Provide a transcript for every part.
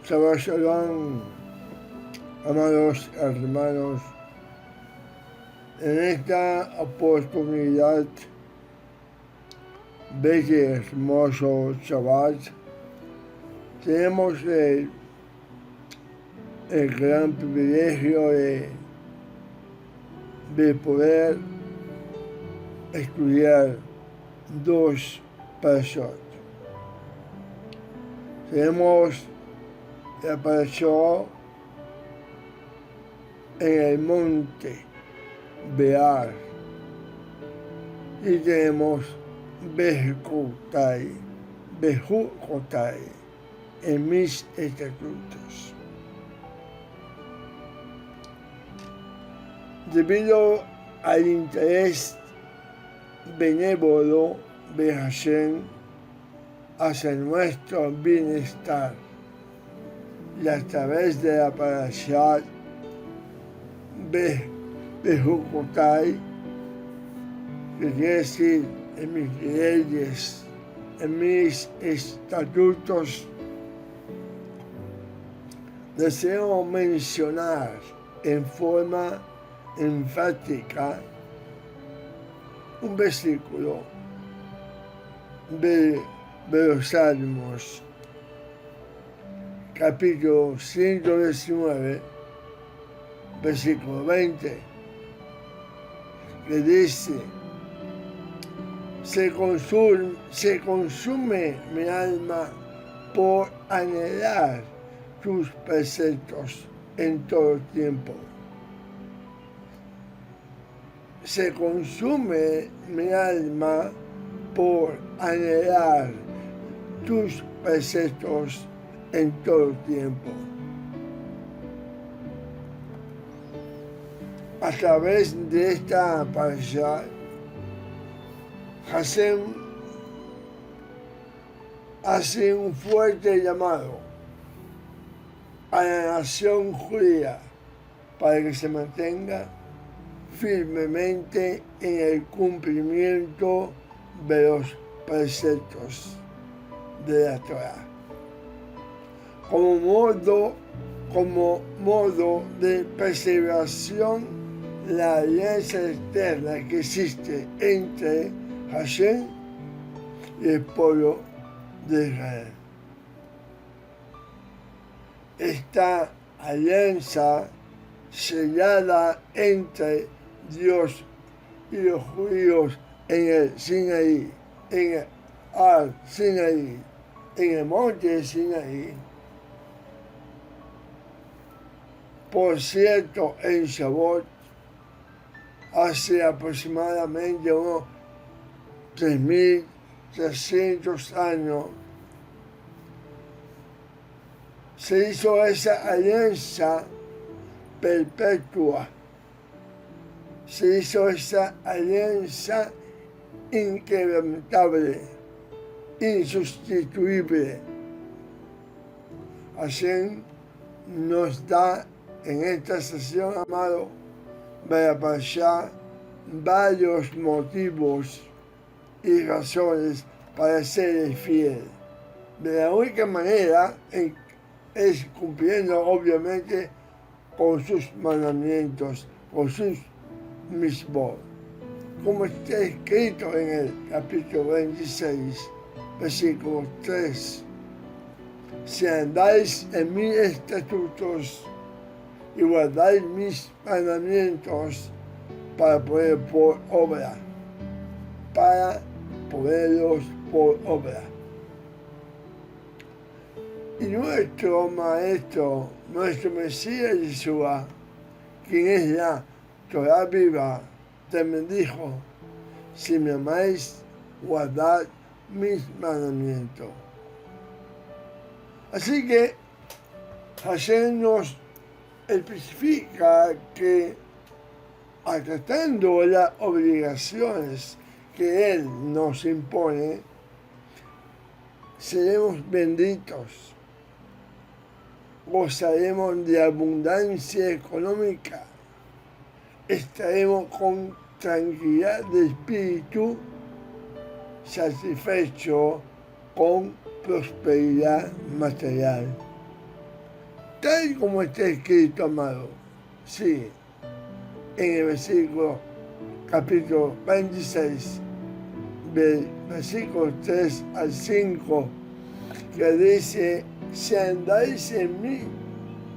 Shabbat Shalom, amados hermanos. En esta oportunidad, bello y hermoso Shabbat, tenemos el gran privilegio de poder estudiar dos parashot. Tenemos la parashá en el monte Bear y tenemos Bejucotai, en mis estatutos. Debido al interés benévolo de Hashem hacia nuestro bienestar y a través de la parashá Bejucotai, que quiere decir en mis leyes, en mis estatutos, deseo mencionar en forma enfática un versículo de los Salmos, capítulo 119, versículo 20, que dice: se consume mi alma por anhelar tus preceptos en todo tiempo. Se consume mi alma por anhelar tus preceptos en todo tiempo. A través de esta parashá, Hashem hace un fuerte llamado a la nación judía para que se mantenga firmemente en el cumplimiento de los preceptos de la Torah, como modo de preservación la alianza eterna que existe entre Hashem y el pueblo de Israel. Esta alianza sellada entre Dios y los judíos en el Sinaí, en el Sinaí, en el monte de Sinaí. Por cierto, en Shavuot, hace aproximadamente unos 3.300 años, se hizo esa alianza perpetua, se hizo esa alianza inquebrantable, insustituible. Hashem nos da en esta sesión, amado, de la parashá, varios motivos y razones para ser fiel. De la única manera es cumpliendo, obviamente, con sus mandamientos, con sus misbot, como está escrito en el capítulo 26, versículo 3. Si andáis en mis estatutos y guardáis mis mandamientos para ponerlos por obra. Y nuestro Maestro, nuestro Mesías Yeshua, quien es la Torah viva, también dijo: si me amáis, guardad mis mandamientos. Así que Hashem nos especifica que, acatando las obligaciones que Él nos impone, seremos benditos, gozaremos de abundancia económica, estaremos con tranquilidad de espíritu, satisfecho con prosperidad material. tal como está escrito, amado. Sí, en el versículo, capítulo 26, versículos 3 al 5, que dice: si andáis en mis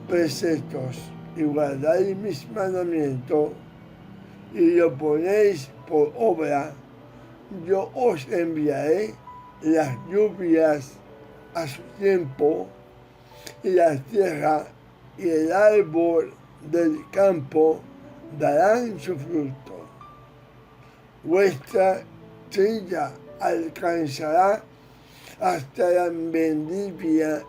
preceptos y guardáis mis mandamientos y lo ponéis por obra, yo os enviaré las lluvias a su tiempo, y la tierra y el árbol del campo darán su fruto. Vuestra trilla alcanzará hasta la vendimia,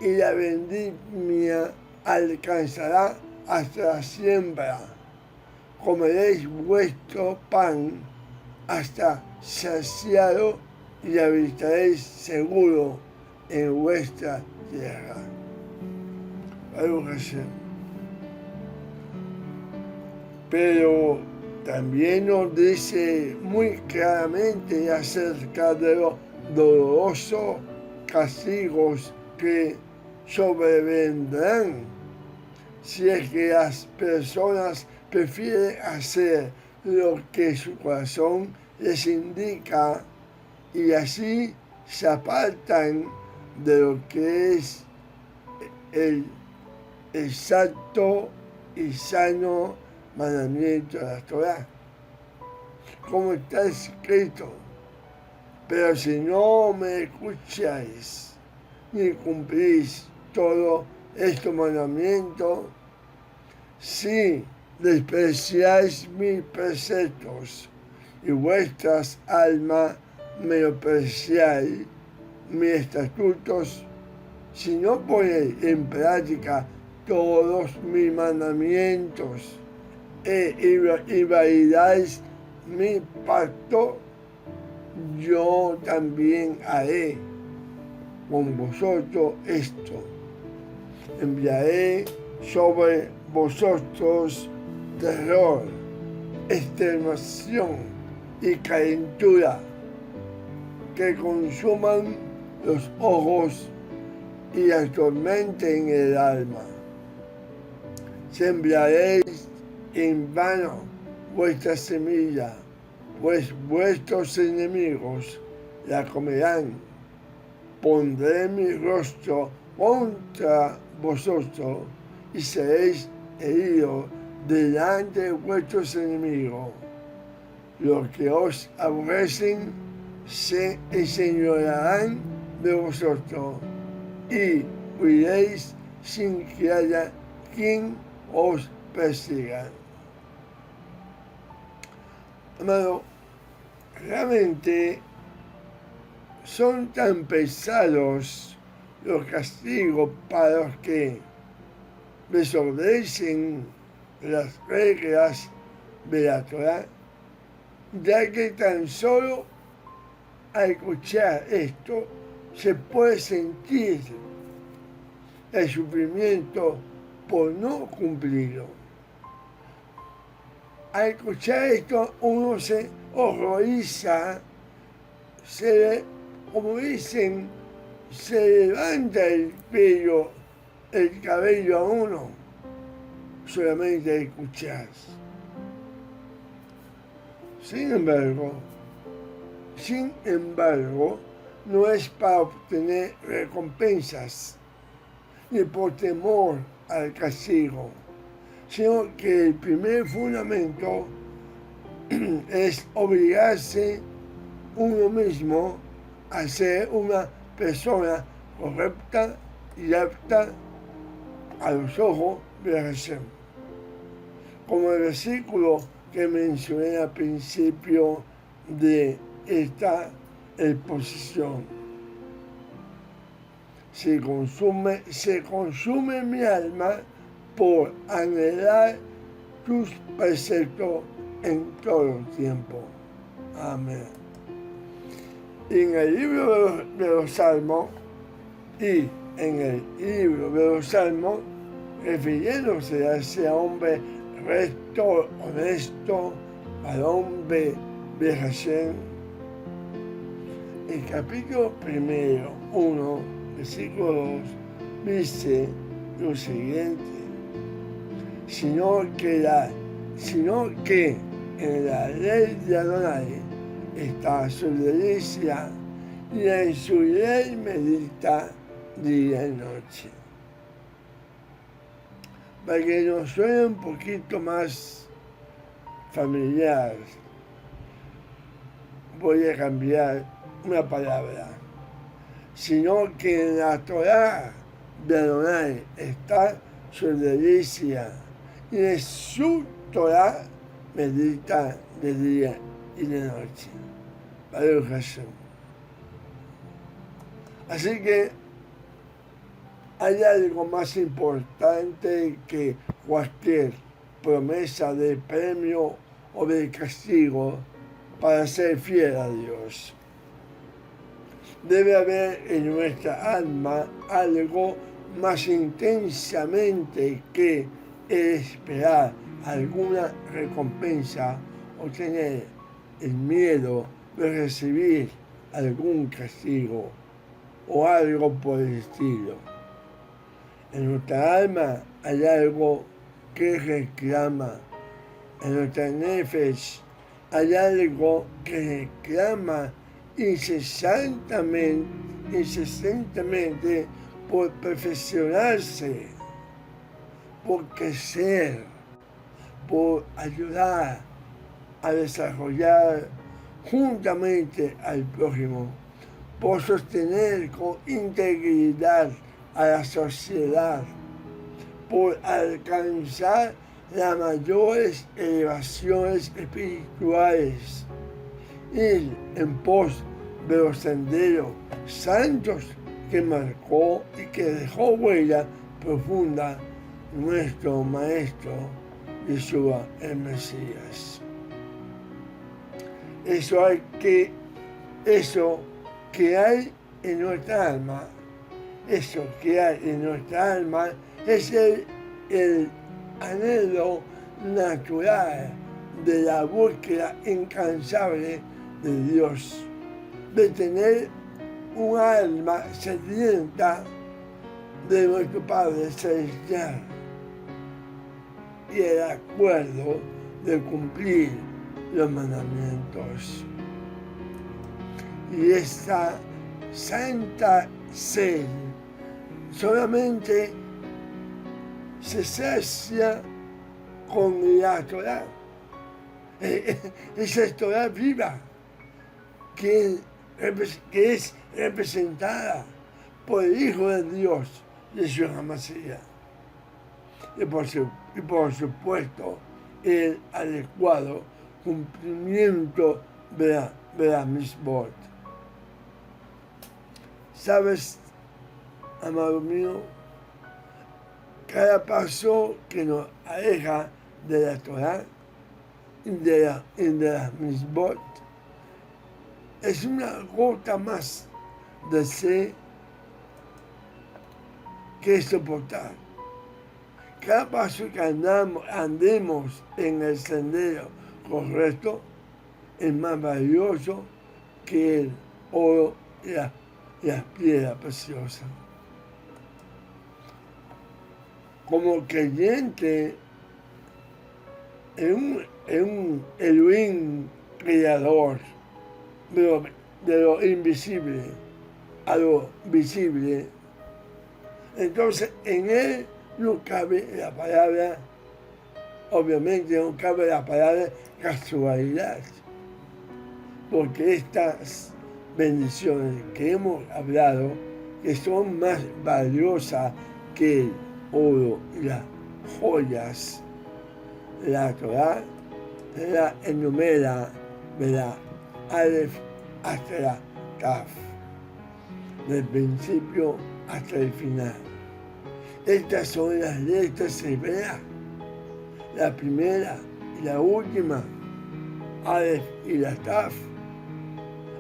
y la vendimia alcanzará hasta la siembra. Comeréis vuestro pan hasta saciado y habitaréis seguro en vuestra tierra. Pero también nos dice muy claramente acerca de los dolorosos castigos que sobrevendrán si es que las personas prefieren hacer lo que su corazón les indica y así se apartan de lo que es el exacto y sano mandamiento de la Torá, como está escrito: pero si no me escucháis ni cumplís todos estos mandamientos, si despreciáis mis preceptos y vuestras almas menospreciáis mis estatutos, si no ponéis en práctica todos mis mandamientos y validáis mi pacto, yo también haré con vosotros esto: enviaré sobre vosotros terror, extenuación y calentura que consuman los ojos y atormenten el alma. Sembraréis en vano vuestra semilla, pues vuestros enemigos la comerán. Pondré mi rostro contra vosotros y seréis heridos delante de vuestros enemigos. Los que os aborrecen se enseñorearán de vosotros y huiréis sin que haya quien os persiga. Amado, realmente son tan pesados los castigos para los que desobedecen las reglas de la Torá, ya que tan solo al escuchar esto se puede sentir el sufrimiento por no cumplirlo. Al escuchar esto uno se horroriza, como dicen, se levanta el cabello a uno, solamente al escuchar. Sin embargo, no es para obtener recompensas ni por temor al castigo, sino que el primer fundamento es obligarse uno mismo a ser una persona correcta y apta a los ojos de Hashem. Como el versículo que mencioné al principio de esta exposición: se consume mi alma por anhelar tus preceptos en todo el tiempo. Amén. Y en el libro de los Salmos, refiriéndose a ese hombre recto, honesto, varón de Hashem, el capítulo 1, versículo 2, dice: lo siguiente, sino que en la ley de Adonai está su delicia, y en su ley medita día y noche. Para que nos suene un poquito más familiar, voy a cambiar una palabra, sino que en la Torá de Adonai está su delicia, y en su Torá medita de día y de noche. Baruch Hashem. Así que hay algo más importante que cualquier promesa de premio o de castigo para ser fiel a Dios. Debe haber en nuestra alma algo más intensamente que esperar alguna recompensa o tener el miedo de recibir algún castigo o algo por el estilo. En nuestra alma hay algo que reclama, en nuestra nefesh hay algo que reclama incesantemente por perfeccionarse, por crecer, por ayudar a desarrollar juntamente al prójimo, por sostener con integridad a la sociedad, por alcanzar las mayores elevaciones espirituales, ir en pos de los senderos santos que marcó y que dejó huella profunda nuestro Maestro Yeshua el Mesías. Eso que hay en nuestra alma, es el anhelo natural de la búsqueda incansable de Dios, de tener un alma sedienta de nuestro Padre Celestial y el acuerdo de cumplir los mandamientos. Y esta santa sed solamente se sacia con la Torá. Esa Torá viva que es representada por el Hijo de Dios, Yeshua HaMashiach. Y por supuesto, el adecuado cumplimiento de la misbot. ¿Sabes, amado mío? Cada paso que nos aleja de la Torá y de la misbot es una gota más de sed que soportar. Cada paso que andemos en el sendero correcto es más valioso que el oro y las piedras preciosas. Como creyente en un Elohim creador de lo invisible a lo visible, entonces en él no cabe la palabra, obviamente no cabe la palabra casualidad, porque estas bendiciones que hemos hablado, que son más valiosas que el oro y las joyas, la Torá la enumera de la Aleph hasta la Taf, del principio hasta el final. Estas son las letras hebreas, la primera y la última, Aleph y la Taf.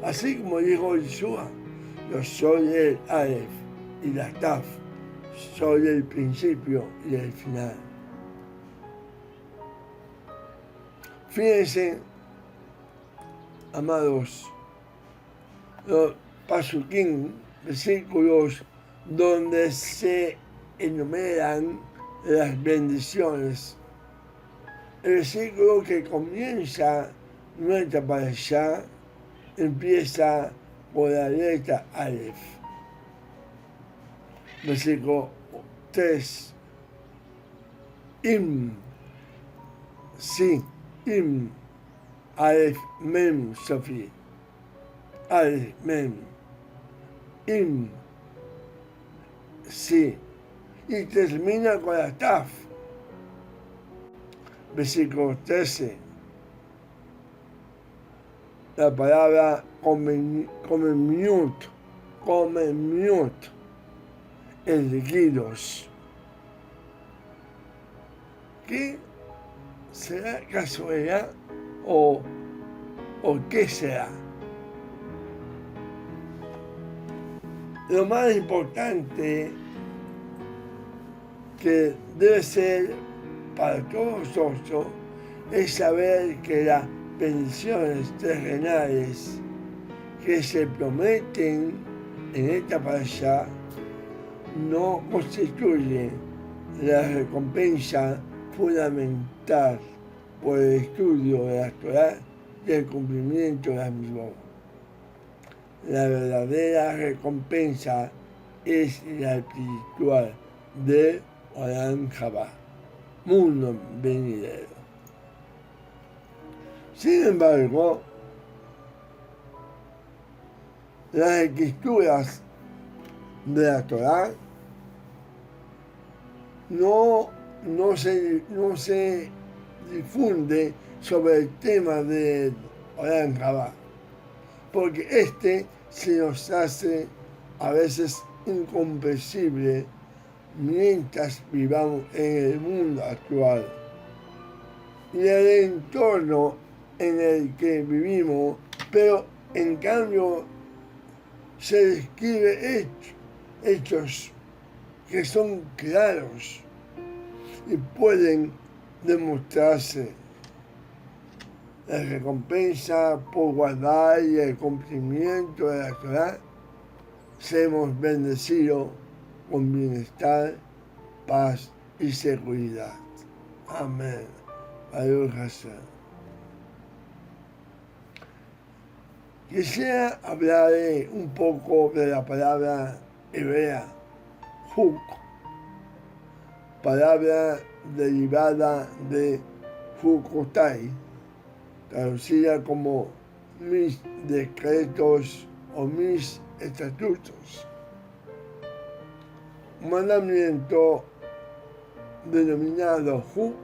Así como dijo Yeshua, yo soy el Aleph y la Taf, soy el principio y el final. Fíjense, amados, los pasuquín, versículos donde se enumeran las bendiciones. El versículo que comienza nuestra parashá empieza por la letra Aleph. Versículo 3. Im, Aleph, Mem, Sofi. Aleph, Mem. Im, sí. Y termina con la Taf. Versículo 13. La palabra comemiut, elegidos. ¿Qué será casualidad o qué será? Lo más importante que debe ser para todos nosotros es saber que las bendiciones terrenales que se prometen en esta parashá no constituyen la recompensa fundamental por el estudio de la Torá y el cumplimiento de las mismas. La verdadera recompensa es la espiritual de Olam Haba, mundo venidero. Sin embargo, las escrituras de la Torá no se difunde sobre el tema de Olam Haba, porque se nos hace a veces incomprensible mientras vivamos en el mundo actual. Y el entorno en el que vivimos, pero en cambio se describe hechos que son claros y pueden demostrarse. La recompensa por guardar y el cumplimiento de la Torá, seremos bendecidos con bienestar, paz y seguridad. Amén. Baruch Hashem. Quisiera hablar un poco de la palabra hebrea, huk, palabra derivada de hukotai, traducida como mis decretos o mis estatutos. Un mandamiento denominado huk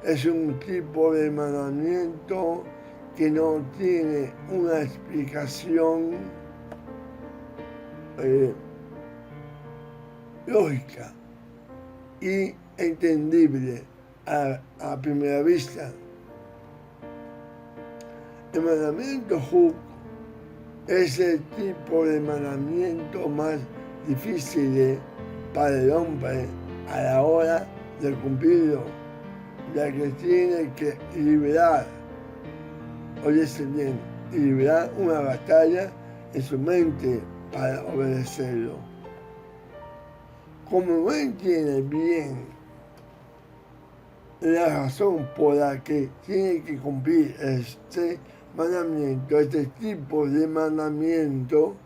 es un tipo de mandamiento que no tiene una explicación lógica y entendible a primera vista. El mandamiento huk es el tipo de mandamiento más difícil para el hombre a la hora de cumplirlo, ya que tiene que liberar una batalla en su mente para obedecerlo. Como no entiende bien la razón por la que tiene que cumplir este mandamiento, este tipo de mandamiento,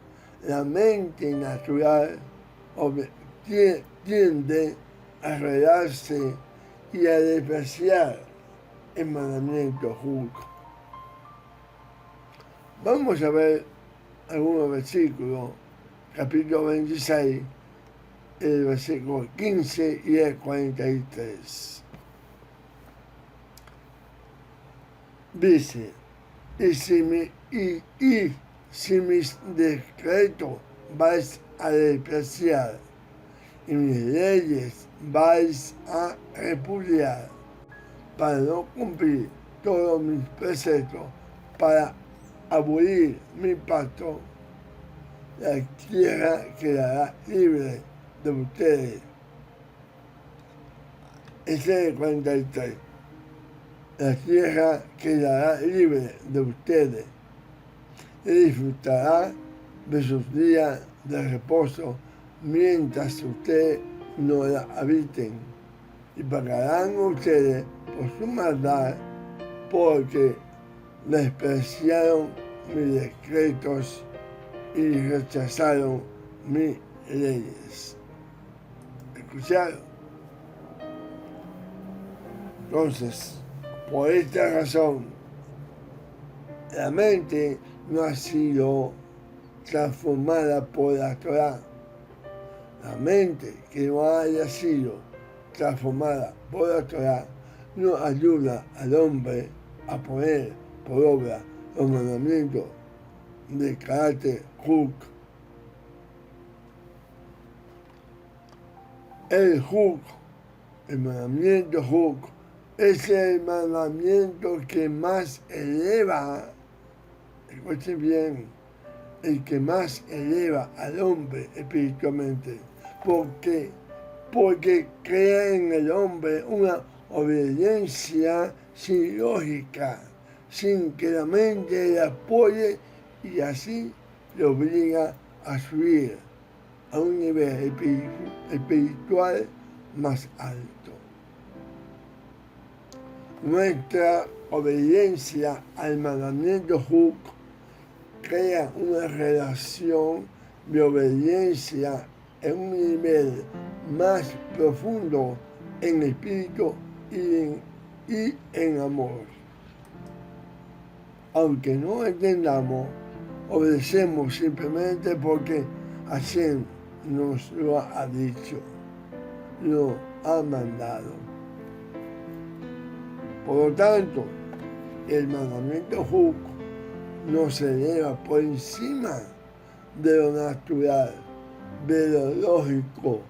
la mente natural tiende a enredarse y a despreciar el mandamiento huk. Vamos a ver algunos versículos, capítulo 26, el versículo 15 y el 43. Dice, y si mis decretos vais a despreciar y mis leyes vais a repudiar, para no cumplir todos mis preceptos, para abolir mi pacto, la tierra quedará libre de ustedes. Ese es el 43. La tierra quedará libre de ustedes y disfrutará de sus días de reposo mientras ustedes no la habiten, y pagarán ustedes por su maldad, porque despreciaron mis decretos y rechazaron mis leyes. ¿Escucharon? Entonces, por esta razón, la mente no ha sido transformada por la Torah. La mente que no haya sido transformada por la Torah no ayuda al hombre a poner por obra los mandamientos de carácter Huk. El Huk, el mandamiento Huk, es el mandamiento que más eleva, escuchen bien, el que más eleva al hombre espiritualmente, porque crea en el hombre una obediencia sin lógica, sin que la mente le apoye, y así le obliga a subir a un nivel espiritual más alto. Nuestra obediencia al mandamiento Huk crea una relación de obediencia en un nivel más profundo en espíritu y en amor. Aunque no entendamos, obedecemos simplemente porque Hashem nos lo ha dicho, lo ha mandado. Por lo tanto, el mandamiento Huk nos eleva por encima de lo natural, de lo lógico,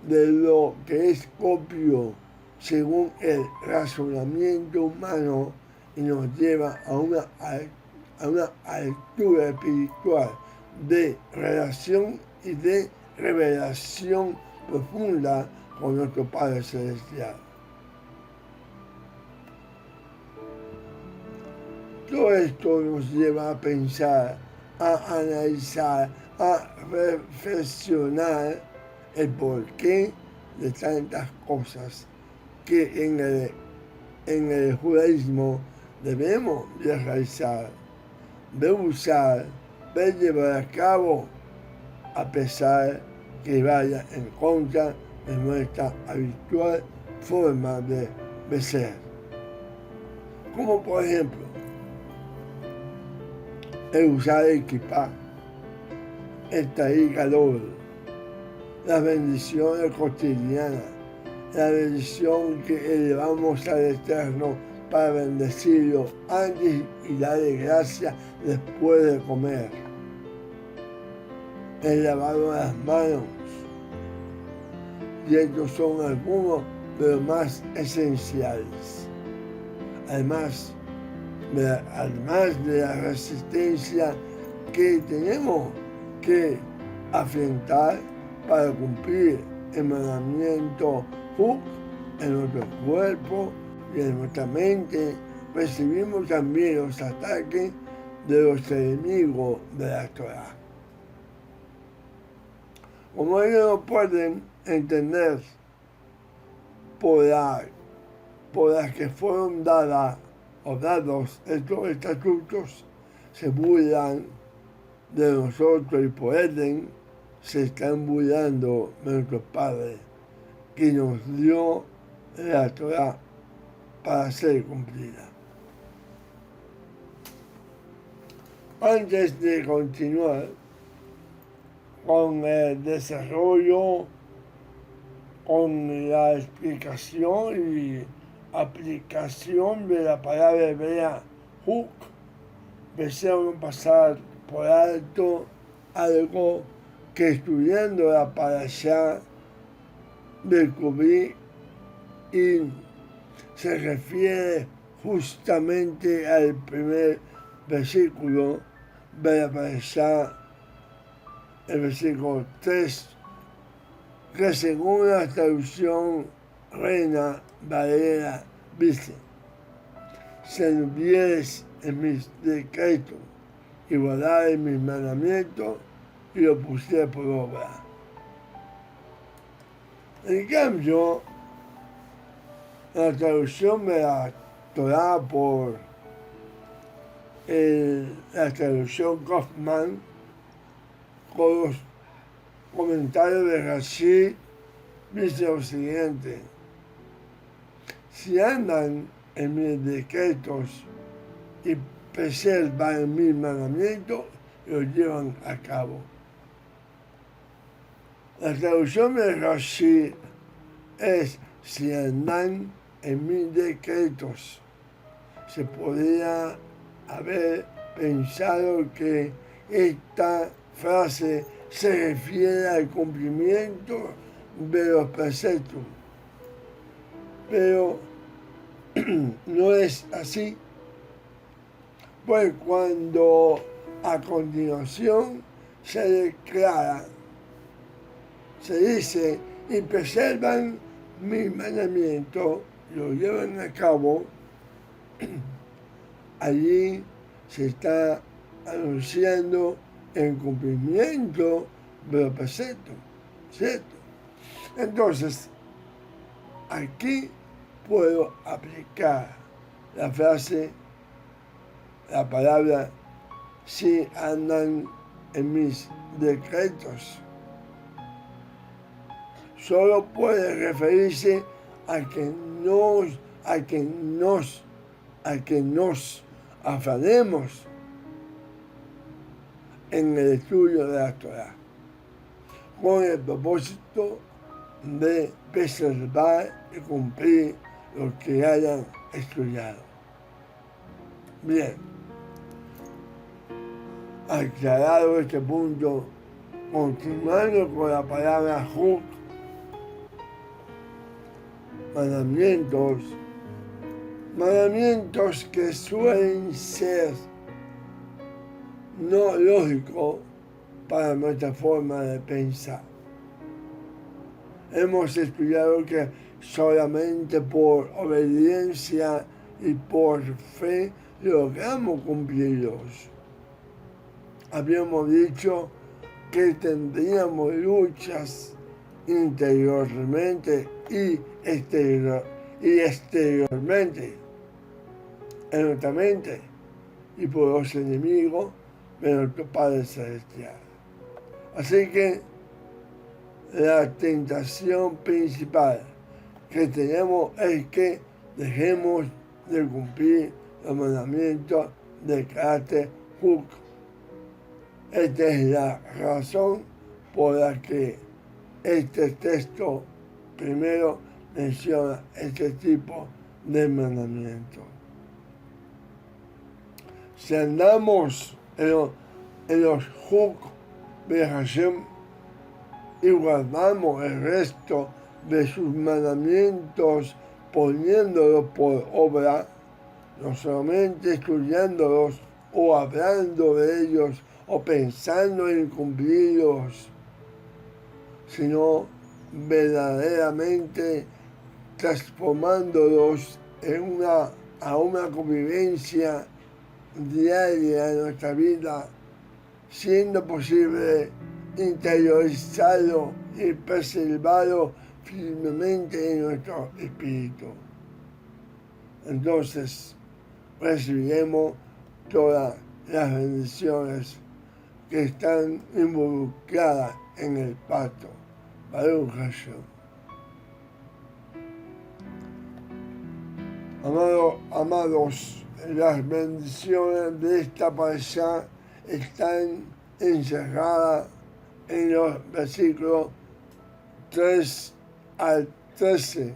de lo que es propio según el razonamiento humano, y nos lleva a una altura espiritual de relación y de revelación profunda con nuestro Padre Celestial. Todo esto nos lleva a pensar, a analizar, a reflexionar el porqué de tantas cosas que en el judaísmo debemos de realizar, de usar, de llevar a cabo, a pesar que vaya en contra de nuestra habitual forma de ser. Como por ejemplo, el usar el kippah, el Tahir Gadol, las bendiciones cotidianas, la bendición que elevamos al Eterno para bendecirlo antes y darle gracias después de comer. El lavado de las manos. Y estos son algunos de los más esenciales. Además de la resistencia que tenemos que afrontar para cumplir el mandamiento Huk en nuestro cuerpo y en nuestra mente, recibimos también los ataques de los enemigos de la Torah. Como ellos no pueden entender por las que fueron dados estos estatutos, se burlan de nosotros, y por ende se están burlando de nuestro Padre, que nos dio la Torah para ser cumplida. Antes de continuar con el desarrollo, con la explicación y aplicación de la palabra hebrea Huk, deseamos pasar por alto algo que, estudiando la parashá, descubrí, y se refiere justamente al primer versículo de la parashá, el versículo 3, que según la traducción Reina Valera dice: si anduvieres en mis decretos y guardares mis mandamientos y lo pusieres por obra. En cambio, la traducción de la Torá por la traducción Kaufman, con los comentarios de Rashi, dice lo siguiente: si andan en mis decretos y preservan mis mandamientos, los llevan a cabo. La traducción de Rashi es: si andan en mis decretos. Se podría haber pensado que esta frase se refiere al cumplimiento de los preceptos, pero no es así, pues cuando a continuación se declara, se dice, y preservan mis mandamientos, lo llevan a cabo, allí se está anunciando el cumplimiento de los preceptos, ¿cierto? Entonces, aquí puedo aplicar la frase, la palabra, si andan en mis decretos. Solo puede referirse a que nos afanemos en el estudio de la Torá, con el propósito de preservar y cumplir lo que hayan estudiado. Bien, aclarado este punto, continuando con la palabra huk, mandamientos que suelen ser no lógicos para nuestra forma de pensar. Hemos estudiado que solamente por obediencia y por fe logramos cumplirlos. Habíamos dicho que tendríamos luchas interiormente y exteriormente en nuestra mente y por los enemigos de nuestro Padre Celestial. Así que la tentación principal que tenemos es que dejemos de cumplir los mandamientos de carácter huk. Esta es la razón por la que este texto primero menciona este tipo de mandamientos. Si andamos en los huk de Hashem y guardamos el resto de sus mandamientos poniéndolos por obra, no solamente estudiándolos o hablando de ellos o pensando en cumplirlos, sino verdaderamente transformándolos a una convivencia diaria en nuestra vida, siendo posible interiorizarlo y preservarlo firmemente en nuestro espíritu. Entonces recibiremos todas las bendiciones que están involucradas en el pacto. Baruch Hashem. Amados, las bendiciones de esta parashá están encerradas en los versículos 3 al 13.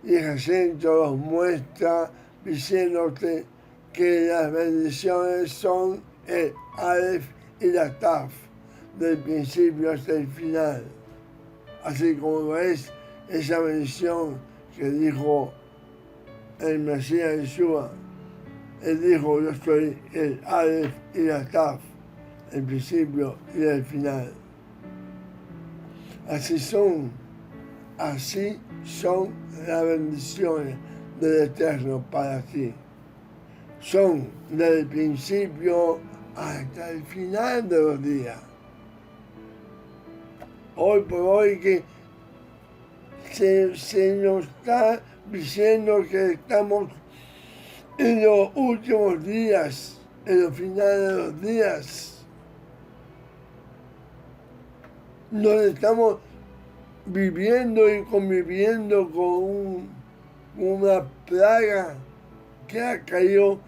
Y Hashem los muestra diciéndote que las bendiciones son el Aleph y la Taf, del principio hasta el final. Así como es esa bendición que dijo el Mesías Yeshua. Él dijo: yo soy el Aleph y la Taf, el principio y el final. Así son las bendiciones del Eterno para ti. Son desde el principio hasta el final de los días. Hoy por hoy que se nos está diciendo que estamos en los últimos días, en los finales de los días. Nos estamos viviendo y conviviendo con una plaga que ha caído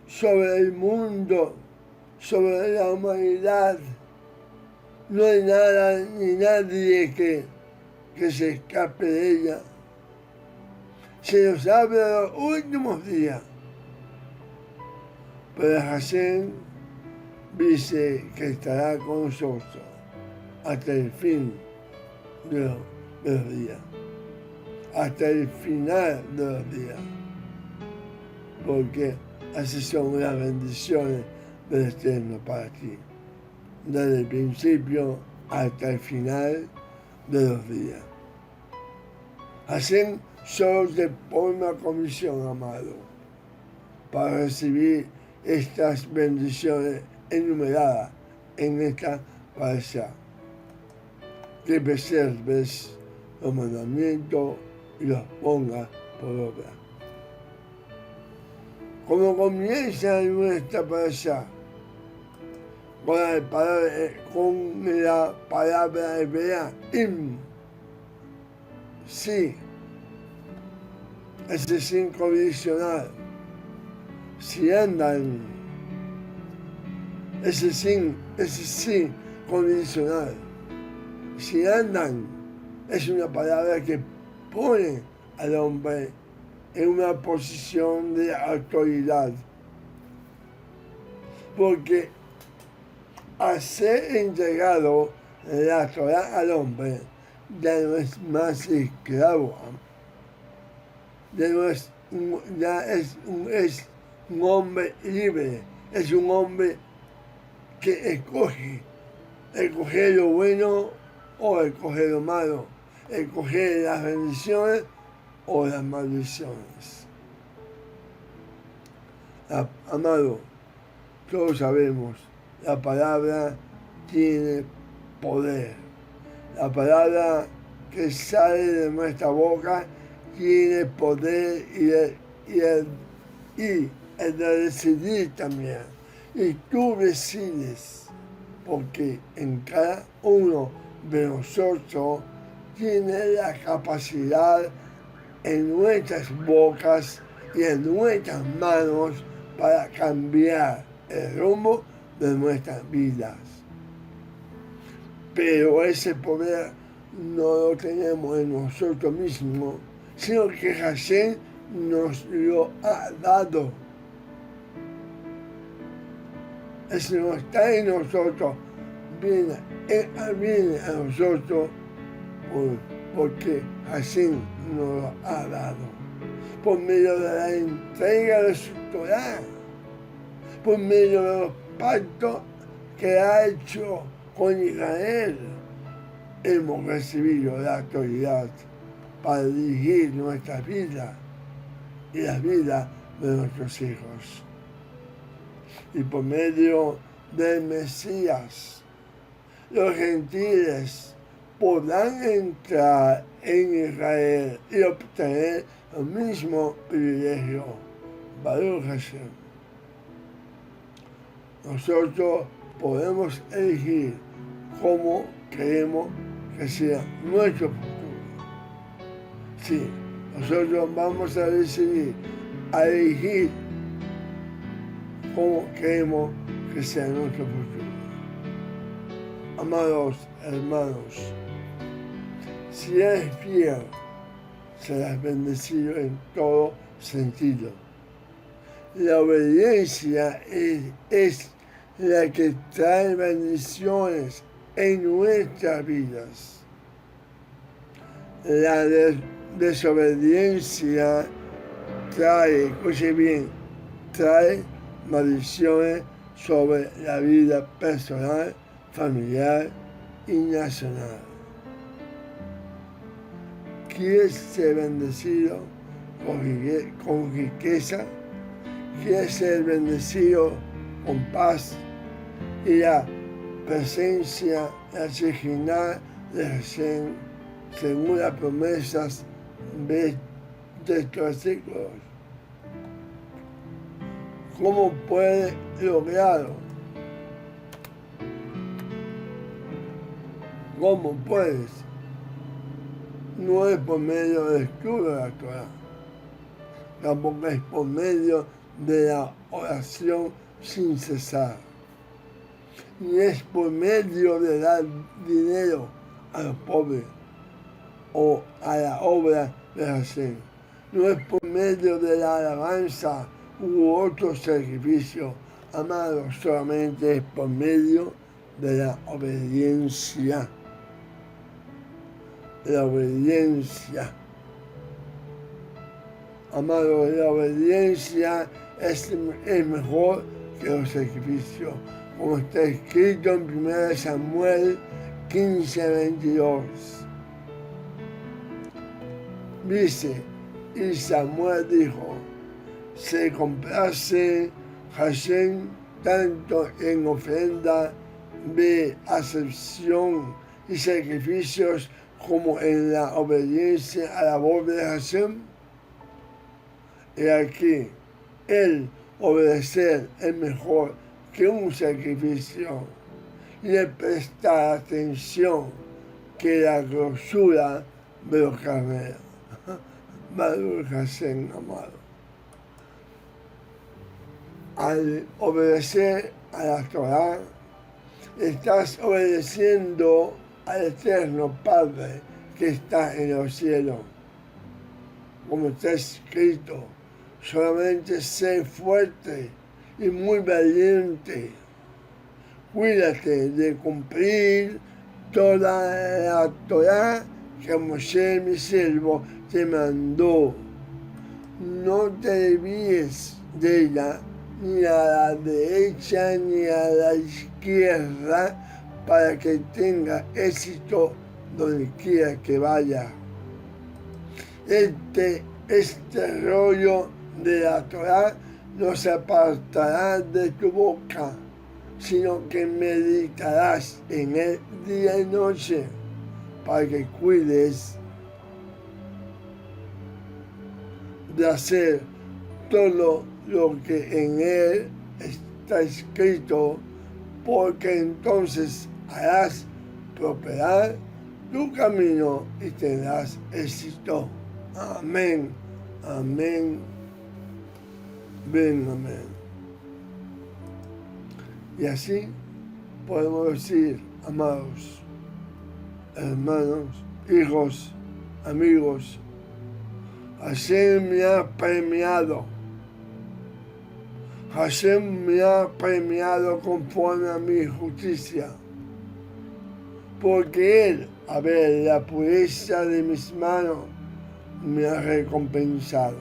sobre el mundo, sobre la humanidad. No hay nada ni nadie que se escape de ella. Se nos habla de los últimos días. Pero Hashem dice que estará con nosotros hasta el fin de los días, hasta el final de los días, porque así son las bendiciones del Eterno para ti, desde el principio hasta el final de los días. Hashem solo te pone una comisión, amado, para recibir estas bendiciones enumeradas en esta parasha. Que preserves los mandamientos y los pongas por obra. Como comienza nuestra parasha con la palabra hebrea im, sí, ese sin condicional. Si andan, ese sí condicional. Si andan, es una palabra que pone al hombre en una posición de autoridad. Porque al ser entregado la Torah al hombre, ya no es más esclavo, ya es un hombre libre, es un hombre que escoge lo bueno o escoger lo malo, escoger las bendiciones o las maldiciones. Amado, todos sabemos, la palabra tiene poder. La palabra que sale de nuestra boca tiene poder y el de decidir también. Y tú decides, porque en cada uno de nosotros tiene la capacidad en nuestras bocas y en nuestras manos para cambiar el rumbo de nuestras vidas. Pero ese poder no lo tenemos en nosotros mismos, sino que Hashem nos lo ha dado. Eso no está en nosotros, viene a nosotros porque Hashem nos lo ha dado. Por medio de la entrega de su Torah, por medio de los pactos que ha hecho con Israel, hemos recibido la autoridad para dirigir nuestra vida y la vida de nuestros hijos. Y por medio del Mesías, los gentiles podrán entrar en Israel y obtener el mismo privilegio. Baruch Hashem. Nosotros podemos elegir cómo queremos que sea nuestro futuro. Sí, nosotros vamos a decidir, a elegir cómo queremos que sea nuestro futuro. Amados hermanos, si eres fiel, serás bendecido en todo sentido. La obediencia es la que trae bendiciones en nuestras vidas. La desobediencia trae, escuche bien, trae maldiciones sobre la vida personal, familiar y nacional. ¿Quieres ser bendecido con riqueza? ¿Quieres ser bendecido con paz y la presencia, la Shejinah de Hashem según las promesas de estos versículos. ¿Cómo puede lograrlo? ¿Cómo puedes? No es por medio del estudio de la Torah, tampoco es por medio de la oración sin cesar, ni es por medio de dar dinero a los pobres o a la obra de Hashem. No es por medio de la alabanza u otro sacrificio, amado, solamente es por medio de la obediencia. La obediencia. Amado, la obediencia es mejor que los sacrificios, como está escrito en 1 Samuel 15:22. Dice, y Samuel dijo, se complace Hashem tanto en ofrenda de acepción y sacrificios como en la obediencia a la voz de Hashem. Y aquí, el obedecer es mejor que un sacrificio y el prestar atención que la grosura de los carneros. Baruch Hashem, amado. Al obedecer a la Torah, estás obedeciendo al eterno Padre que está en los cielos. Como está escrito, solamente sé fuerte y muy valiente. Cuídate de cumplir toda la Torah que Moshe, mi siervo, te mandó. No te desvíes de ella, ni a la derecha ni a la izquierda, para que tenga éxito donde quiera que vaya. Este rollo de la Torah no se apartará de tu boca, sino que meditarás en él día y noche, para que cuides de hacer todo lo que en él está escrito, porque entonces harás prosperar tu camino y tendrás éxito. Amén, amén, ven, amén. Y así podemos decir, amados hermanos, hijos, amigos, Hashem me ha premiado. Hashem me ha premiado conforme a mi justicia, porque Él, a ver la pureza de mis manos, me ha recompensado.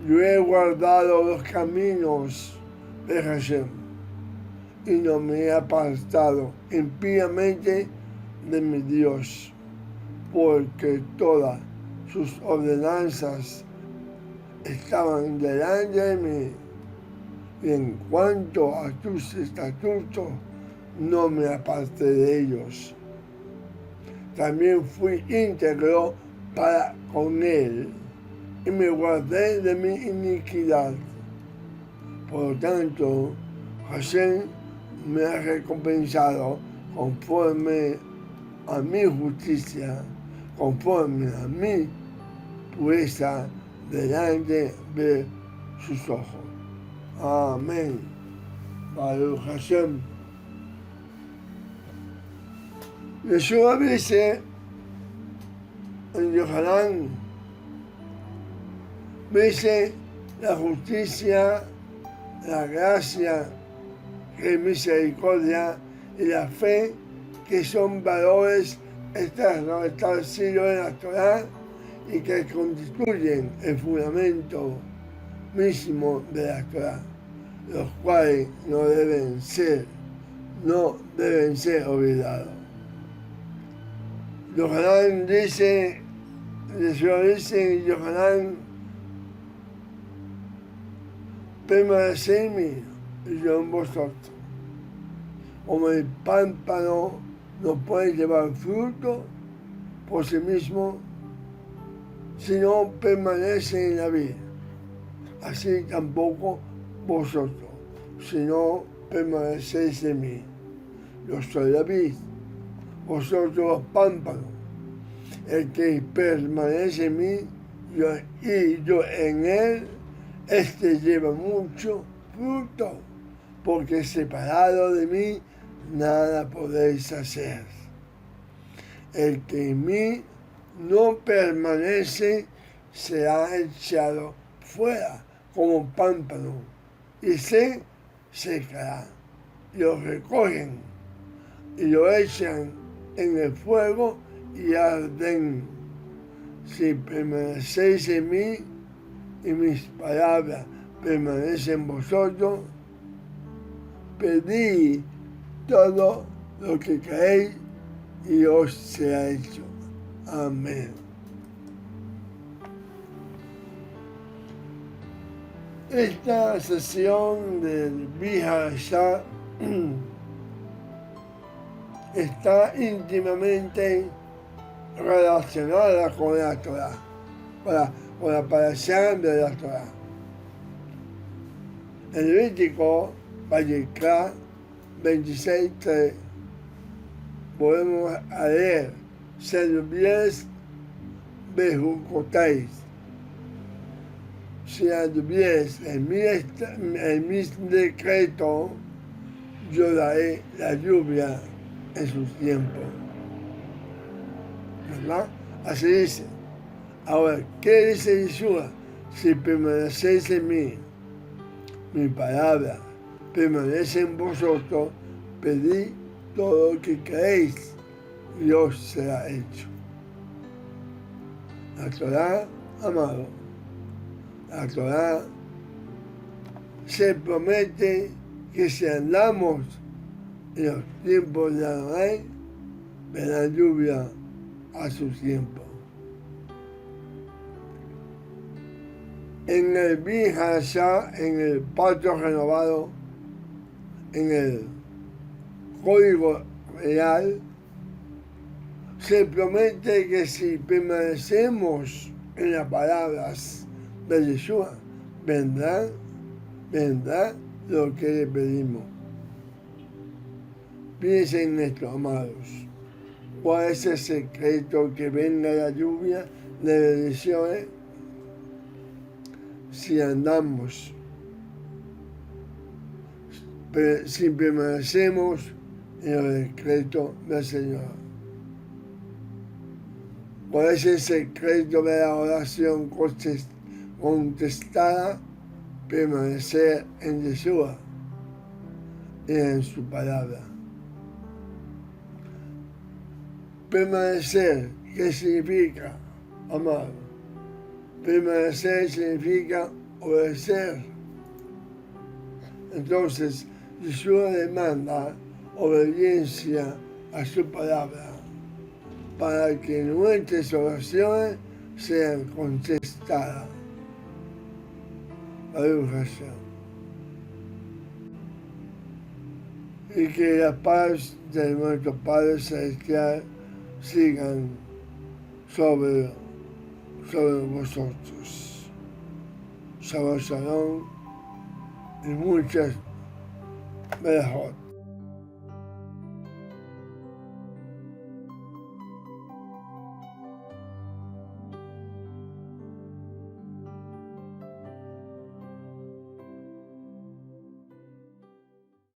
Yo he guardado los caminos de Hashem y no me he apartado impíamente de mi Dios, porque todas sus ordenanzas estaban delante de mí, y en cuanto a tus estatutos, no me aparté de ellos. También fui íntegro para con él, y me guardé de mi iniquidad. Por lo tanto, Hashem me ha recompensado conforme a mi justicia, conforme a mi pureza delante de sus ojos. Amén. Baruch Hashem. Yeshua dice en Yohanan, dice la justicia, la gracia, la misericordia y la fe, que son valores eternos establecidos en la Torah y que constituyen el fundamento mismo de la Torah, los cuales no deben ser olvidados. Yohanan dice, en Yohanan, permaneced en mí y yo en vosotros. Como el pámpano no puede llevar fruto por sí mismo si no permanecen en la vida. Así tampoco vosotros, si no permanecéis en mí. Yo soy la vid, vosotros los pámpanos. El que permanece en mí y yo en él, este lleva mucho fruto, porque separado de mí nada podéis hacer. El que en mí no permanece será echado fuera como pámpano y se secará. Y lo recogen y lo echan en el fuego y arden. Si permanecéis en mí y mis palabras permanecen en vosotros, pedid todo lo que queréis y os será hecho. Amén. Esta sesión del Viharsha está íntimamente relacionada con la Torah, con la parashá de la Torah. En Levítico, Vayikra 26:3, podemos leer: Servíes bejucotáis. Si anduvieres en mi decreto, yo daré la lluvia en sus tiempos. ¿Verdad? Así dice. Ahora, ¿qué dice Yeshua? Si permanecéis en mí, mi palabra permanece en vosotros, pedid todo lo que queréis y os será hecho. La Torah, amado, la Torah se promete que si andamos en los tiempos de Adonai, verá lluvia a su tiempo. En el Viharsha, en el pacto renovado, en el código real, se promete que si permanecemos en las palabras de Yeshua, vendrá lo que le pedimos. Piensen en esto, amados. ¿Cuál es el secreto que venga la lluvia de bendiciones? Si andamos, si permanecemos en el decreto del Señor. ¿Cuál es el secreto de la oración contestada? Permanecer en Yeshua y en su palabra. Permanecer, ¿qué significa, amado? Permanecer significa obedecer. Entonces, Yeshua demanda obediencia a su palabra para que nuestras oraciones sean contestadas. Baruch Hashem. Y que la paz de nuestro Padre Celestial sigan sobre vosotros. Shabbat Shalom y muchas berajot.